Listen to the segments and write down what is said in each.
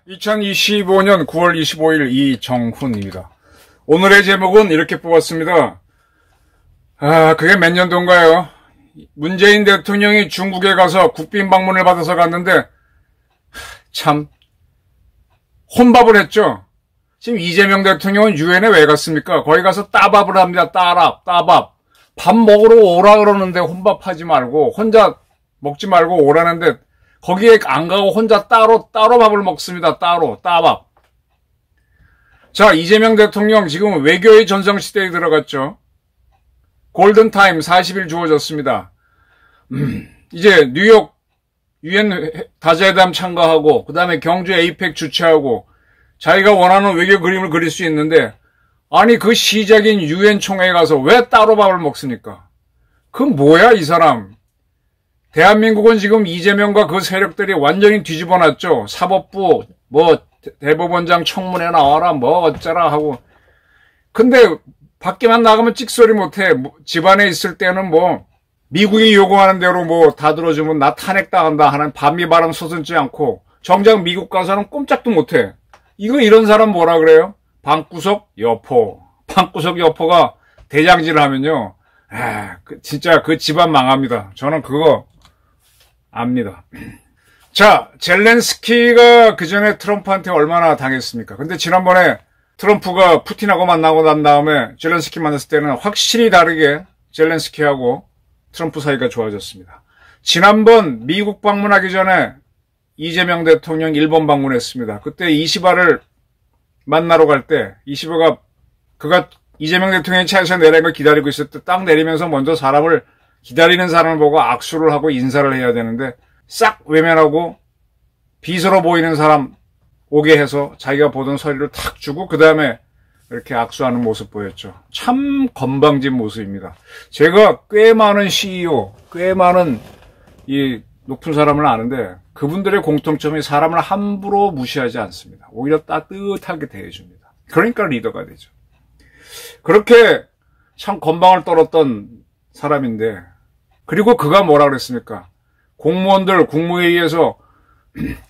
(2025년 9월 25일) 이정훈입니다. 오늘의 제목은 이렇게 뽑았습니다. 그게 몇 년도인가요? 문재인 대통령이 중국에 가서 국빈 방문을 받아서 갔는데 참 혼밥을 했죠. 지금 이재명 대통령은 유엔에 왜 갔습니까? 거기 가서 따밥을 합니다. 따밥. 밥 먹으러 오라 그러는데 혼밥하지 말고 혼자 먹지 말고 오라는데 거기에 안 가고 혼자 따로 밥을 먹습니다. 따밥. 자, 이재명 대통령 지금 외교의 전성시대에 들어갔죠. 골든타임 40일 주어졌습니다. 이제 뉴욕 유엔 다자회담 참가하고 그다음에 경주 에이펙 주최하고 자기가 원하는 외교 그림을 그릴 수 있는데 아니 그 시작인 유엔 총회에 가서 왜 따로 밥을 먹습니까? 그 뭐야 이 사람. 대한민국은 지금 이재명과 그 세력들이 완전히 뒤집어놨죠. 사법부 뭐 대법원장 청문회 나와라 뭐 어쩌라 하고. 근데 밖에만 나가면 찍소리 못해. 집안에 있을 때는 뭐 미국이 요구하는 대로 뭐 다 들어주면 나 탄핵당한다 하는 반미바람 솟지 않고 정작 미국 가서는 꼼짝도 못해. 이런 사람 뭐라 그래요? 방구석 여포가 대장질을 하면요. 진짜 그 집안 망합니다. 저는 그거 압니다. 자, 젤렌스키가 그전에 트럼프한테 얼마나 당했습니까? 근데 지난번에 트럼프가 푸틴하고 만나고 난 다음에 젤렌스키 만났을 때는 확실히 다르게 젤렌스키하고 트럼프 사이가 좋아졌습니다. 지난번 미국 방문하기 전에 이재명 대통령 일본 방문했습니다. 그때 이시바를 만나러 갈 때 그가 이재명 대통령이 차에서 내리는 걸 기다리고 있을 때 딱 내리면서 먼저 기다리는 사람을 보고 악수를 하고 인사를 해야 되는데 싹 외면하고 비서로 보이는 사람 오게 해서 자기가 보던 서류를 탁 주고 그 다음에 이렇게 악수하는 모습 보였죠. 참 건방진 모습입니다. 제가 꽤 많은 CEO, 꽤 많은 이 높은 사람을 아는데 그분들의 공통점이 사람을 함부로 무시하지 않습니다. 오히려 따뜻하게 대해줍니다. 그러니까 리더가 되죠. 그렇게 참 건방을 떨었던 사람인데 그리고 그가 뭐라 그랬습니까? 공무원들 국무회의에서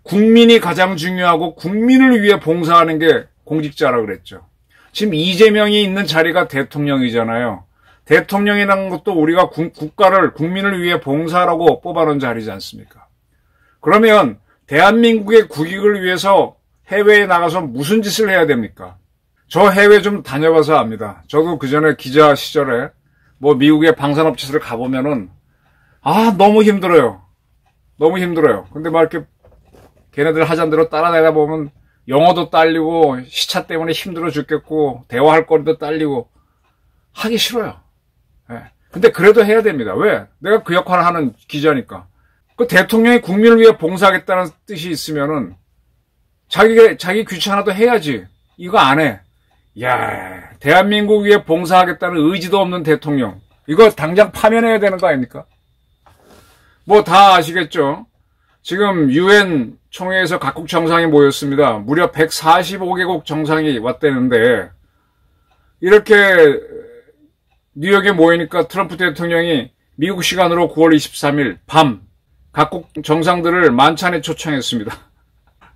국민이 가장 중요하고 국민을 위해 봉사하는 게 공직자라 그랬죠. 지금 이재명이 있는 자리가 대통령이잖아요. 대통령이라는 것도 우리가 국민을 위해 봉사라고 뽑아놓은 자리지 않습니까? 그러면 대한민국의 국익을 위해서 해외에 나가서 무슨 짓을 해야 됩니까? 저 해외 좀 다녀봐서 압니다. 저도 그전에 기자 시절에 뭐 미국의 방산업체를 가보면은 너무 힘들어요. 근데 막 이렇게 걔네들 하자는 대로 따라다니다 보면 영어도 딸리고 시차 때문에 힘들어 죽겠고 대화할 거리도 딸리고 하기 싫어요. 근데 그래도 해야 됩니다. 왜? 내가 그 역할을 하는 기자니까. 그 대통령이 국민을 위해 봉사하겠다는 뜻이 있으면은 자기 귀찮아도 해야지. 이거 안 해. 야, 대한민국 위해 봉사하겠다는 의지도 없는 대통령. 이거 당장 파면해야 되는 거 아닙니까? 뭐 다 아시겠죠? 지금 유엔 총회에서 각국 정상이 모였습니다. 무려 145개국 정상이 왔다는데 이렇게 뉴욕에 모이니까 트럼프 대통령이 미국 시간으로 9월 23일 밤 각국 정상들을 만찬에 초청했습니다.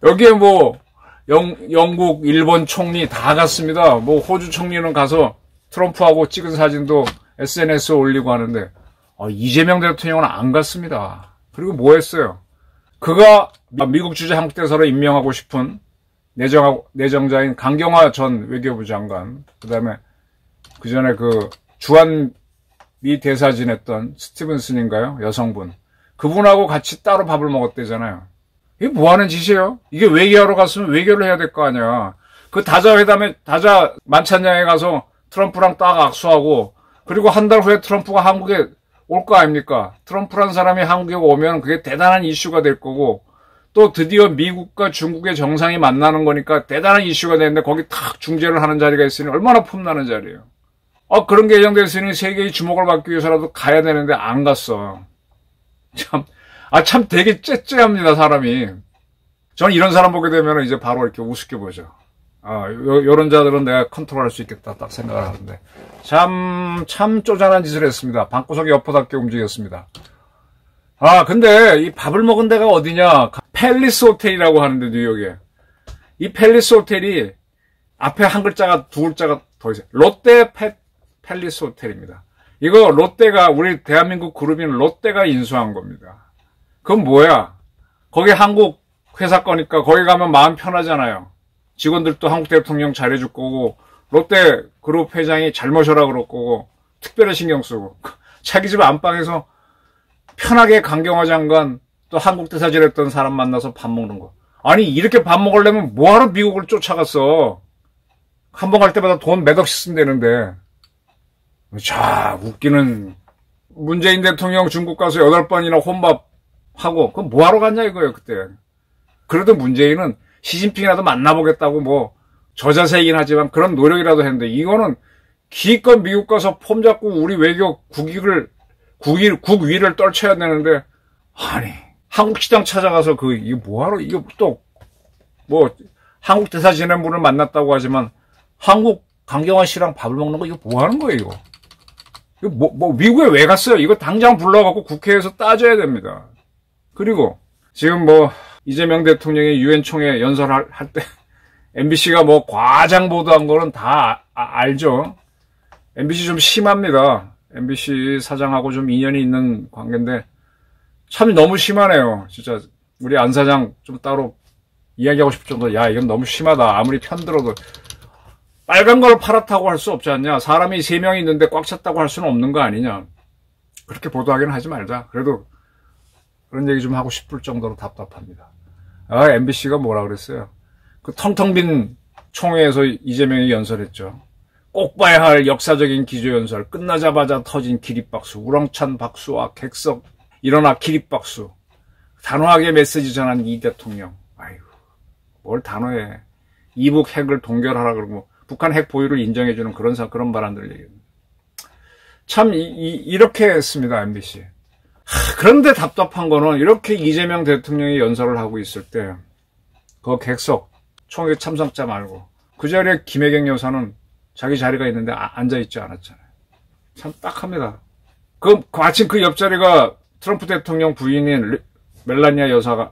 여기에 뭐 영국, 일본 총리 다 갔습니다. 뭐 호주 총리는 가서 트럼프하고 찍은 사진도 SNS에 올리고 하는데 이재명 대통령은 안 갔습니다. 그리고 뭐 했어요? 그가 미국 주재 한국대사로 임명하고 싶은 내정자인 강경화 전 외교부 장관, 그 다음에 그 전에 주한미 대사 지냈던 스티븐슨인가요? 여성분. 그분하고 같이 따로 밥을 먹었대잖아요. 이게 뭐 하는 짓이에요? 이게 외교하러 갔으면 외교를 해야 될 거 아니야. 그 다자 만찬장에 가서 트럼프랑 딱 악수하고, 그리고 한 달 후에 트럼프가 한국에 올 거 아닙니까? 트럼프란 사람이 한국에 오면 그게 대단한 이슈가 될 거고, 또 드디어 미국과 중국의 정상이 만나는 거니까 대단한 이슈가 되는데 거기 탁 중재를 하는 자리가 있으니 얼마나 폼나는 자리예요. 그런 게 예정돼 있으니 세계의 주목을 받기 위해서라도 가야 되는데 안 갔어. 참 되게 째째합니다, 사람이. 저는 이런 사람 보게 되면 이제 바로 이렇게 우습게 보죠. 요런 자들은 내가 컨트롤할 수 있겠다 딱 생각을 하는데 참 쪼잔한 짓을 했습니다. 방구석에 엎어답게 움직였습니다. 근데 이 밥을 먹은 데가 어디냐? 팰리스 호텔이라고 하는데 뉴욕에 이 팰리스 호텔이 앞에 한 글자가 두 글자가 더 있어요. 롯데 팰리스 호텔입니다. 이거 롯데가 우리 대한민국 그룹인 롯데가 인수한 겁니다. 그건 뭐야? 거기 한국 회사 거니까 거기 가면 마음 편하잖아요. 직원들도 한국 대통령 잘해줄 거고 롯데 그룹 회장이 잘 모셔라 그럴 거고 특별히 신경 쓰고 자기 집 안방에서 편하게 강경화 장관 또 한국 대사질 했던 사람 만나서 밥 먹는 거. 아니 이렇게 밥 먹으려면 뭐하러 미국을 쫓아갔어. 한 번 갈 때마다 돈 몇 억씩 쓴다는데. 자 웃기는 문재인 대통령 중국 가서 8번이나 혼밥하고 그럼 뭐하러 갔냐 이거예요 그때. 그래도 문재인은 시진핑이라도 만나보겠다고 뭐 저자세이긴 하지만 그런 노력이라도 했는데 이거는 기껏 미국 가서 폼 잡고 우리 외교 국위를 떨쳐야 되는데 아니 한국 시장 찾아가서 이거 뭐하러 이거 또 뭐 한국 대사 지낸 분을 만났다고 하지만 한국 강경화 씨랑 밥을 먹는 거 이거 뭐하는 거예요 이거. 이거 미국에 왜 갔어요? 이거 당장 불러갖고 국회에서 따져야 됩니다. 그리고 지금 이재명 대통령이 유엔 총회 연설할 때 MBC가 과장 보도한 거는 다 알죠. MBC 좀 심합니다. MBC 사장하고 좀 인연이 있는 관계인데 참 너무 심하네요. 진짜 우리 안 사장 좀 따로 이야기하고 싶을 정도. 야 이건 너무 심하다. 아무리 편들어도 빨간 걸 파랗다고 할 수 없지 않냐. 사람이 3명이 있는데 꽉 찼다고 할 수는 없는 거 아니냐. 그렇게 보도하기는 하지 말자. 그래도 그런 얘기 좀 하고 싶을 정도로 답답합니다. MBC가 뭐라 그랬어요? 그 텅텅 빈 총회에서 이재명이 연설했죠. 꼭 봐야 할 역사적인 기조연설. 끝나자마자 터진 기립박수. 우렁찬 박수와 객석 일어나 기립박수. 단호하게 메시지 전한 이 대통령. 아이고 뭘 단호해. 이북 핵을 동결하라 그러고 북한 핵 보유를 인정해주는 그런 발언들 얘기합니다. 참 이렇게 했습니다. MBC. 그런데 답답한 거는 이렇게 이재명 대통령이 연설을 하고 있을 때 그 객석 총회 참석자 말고 그 자리에 김혜경 여사는 자기 자리가 있는데 앉아있지 않았잖아요. 참 딱합니다. 마침 그 옆자리가 트럼프 대통령 부인인 멜라니아 여사는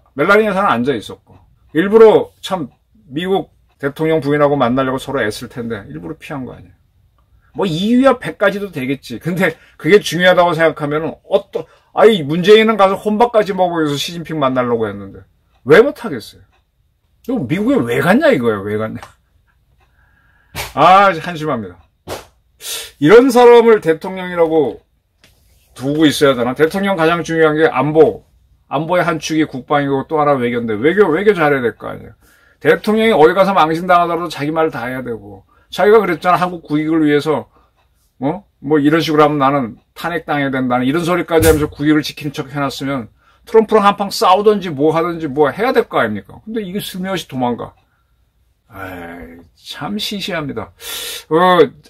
앉아있었고 일부러 참 미국 대통령 부인하고 만나려고 서로 애쓸 텐데 일부러 피한 거 아니에요. 2위야 100까지도 되겠지. 근데 그게 중요하다고 생각하면은 문재인은 가서 혼밥까지 먹고 해서 시진핑 만나려고 했는데 왜 못하겠어요? 미국에 왜 갔냐 이거예요. 왜 갔냐. 한심합니다. 이런 사람을 대통령이라고 두고 있어야 되나? 대통령 가장 중요한 게 안보의 한 축이 국방이고 또 하나 외교인데 외교 잘해야 될 거 아니에요. 대통령이 어디 가서 망신당하더라도 자기 말 다 해야 되고 자기가 그랬잖아. 한국 국익을 위해서 이런 식으로 하면 나는 탄핵당해야 된다는 이런 소리까지 하면서 국익을 지키는 척 해놨으면 트럼프랑 한판 싸우든지 하든지 해야 될 거 아닙니까? 근데 이게 슬며시 도망가. 참 시시합니다.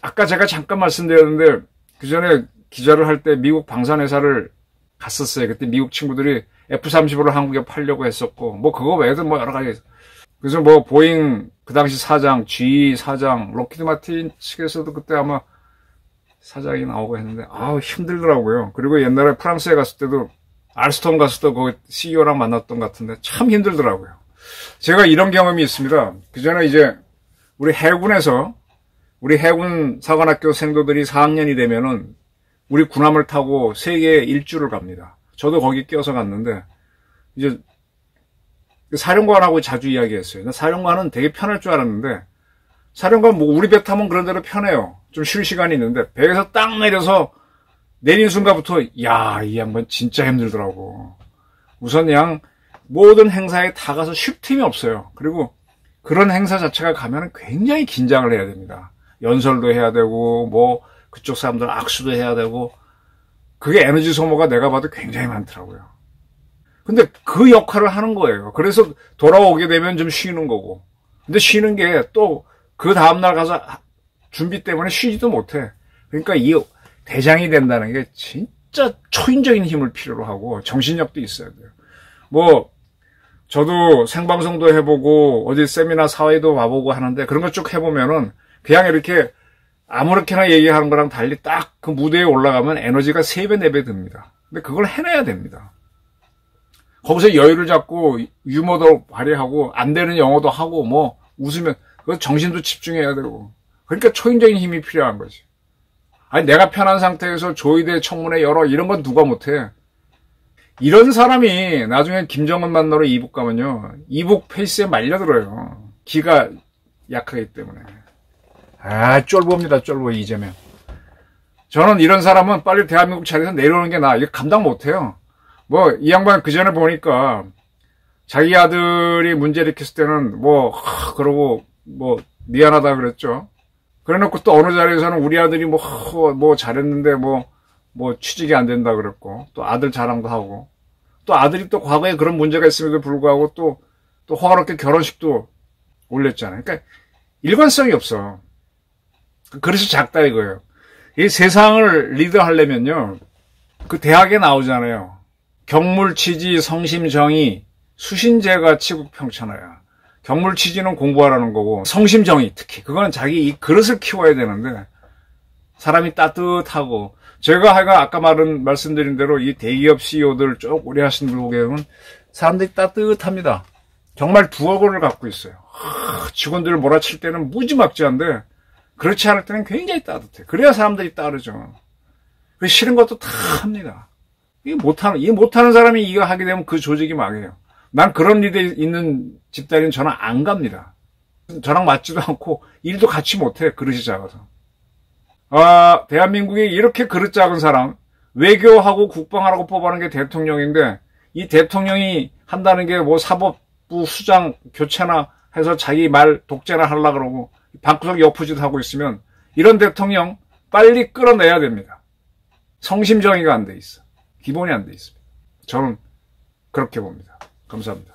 아까 제가 잠깐 말씀드렸는데 그 전에 기자를 할 때 미국 방산회사를 갔었어요. 그때 미국 친구들이 F-35를 한국에 팔려고 했었고 그거 외에도 여러 가지. 그래서 보잉 그 당시 사장, GE 사장, 록히드 마틴 측에서도 그때 아마 사장이 나오고 했는데 힘들더라고요. 그리고 옛날에 프랑스에 갔을 때도 알스톰 갔을 때 그 CEO랑 만났던 것 같은데 참 힘들더라고요. 제가 이런 경험이 있습니다. 그 전에 이제 우리 해군 사관학교 생도들이 4학년이 되면은 우리 군함을 타고 세계 일주를 갑니다. 저도 거기 껴서 갔는데 이제 사령관하고 자주 이야기했어요. 사령관은 되게 편할 줄 알았는데 사령관 우리 배 타면 그런 대로 편해요. 좀 쉴 시간이 있는데 배에서 딱 내려서 내린 순간부터 이 양반 진짜 힘들더라고. 우선 모든 행사에 다 가서 쉴 틈이 없어요. 그리고 그런 행사 자체가 가면 굉장히 긴장을 해야 됩니다. 연설도 해야 되고 그쪽 사람들 악수도 해야 되고 그게 에너지 소모가 내가 봐도 굉장히 많더라고요. 근데 그 역할을 하는 거예요. 그래서 돌아오게 되면 좀 쉬는 거고. 근데 쉬는 게 또 그 다음날 가서 준비 때문에 쉬지도 못해. 그러니까 이 대장이 된다는 게 진짜 초인적인 힘을 필요로 하고 정신력도 있어야 돼요. 저도 생방송도 해보고 어디 세미나 사회도 와보고 하는데 그런 거 쭉 해보면은 그냥 이렇게 아무렇게나 얘기하는 거랑 달리 딱 그 무대에 올라가면 에너지가 3배, 4배 듭니다. 근데 그걸 해내야 됩니다. 거기서 여유를 잡고 유머도 발휘하고 안 되는 영어도 하고 뭐 웃으면 그 정신도 집중해야 되고 그러니까 초인적인 힘이 필요한 거지. 아니 내가 편한 상태에서 조이대 청문회 열어 이런 건 누가 못해. 이런 사람이 나중에 김정은 만나러 이북 가면요 이북 페이스에 말려들어요. 기가 약하기 때문에. 아 쫄보입니다. 쫄보 이재명. 저는 이런 사람은 빨리 대한민국 자리에서 내려오는 게 나아. 이거 감당 못해요. 뭐 이 양반 그 전에 보니까 자기 아들이 문제 일으켰을 때는 그러고 미안하다 그랬죠. 그래놓고 또 어느 자리에서는 우리 아들이 잘했는데 취직이 안 된다 그랬고 또 아들 자랑도 하고 또 아들이 또 과거에 그런 문제가 있음에도 불구하고 또 호화롭게 결혼식도 올렸잖아요. 그러니까 일관성이 없어. 그래서 작다 이거예요. 이 세상을 리드하려면요 그 대학에 나오잖아요. 경물치지, 성심정의, 수신제가 치국평천하야. 경물치지는 공부하라는 거고 성심정의 특히 그거는 자기 이 그릇을 키워야 되는데 사람이 따뜻하고 제가 아까 말씀드린 대로 이 대기업 CEO들 쭉 오래 하신 분 보면 사람들이 따뜻합니다. 정말 두어고를 갖고 있어요. 직원들을 몰아칠 때는 무지막지한데 그렇지 않을 때는 굉장히 따뜻해. 그래야 사람들이 따르죠. 싫은 것도 다 합니다. 이게 못하는 사람이 이거 하게 되면 그 조직이 망해요. 난 그런 일에 있는 집단인 저는 안 갑니다. 저랑 맞지도 않고 일도 같이 못해. 그릇이 작아서. 대한민국이 이렇게 그릇 작은 사람 외교하고 국방하라고 뽑아는 게 대통령인데 이 대통령이 한다는 게 사법부 수장 교체나 해서 자기 말 독재나 하려고 그러고 방구석 여푸짓 하고 있으면 이런 대통령 빨리 끌어내야 됩니다. 성심정의가 안 돼 있어. 기본이 안 돼 있습니다. 저는 그렇게 봅니다. 감사합니다.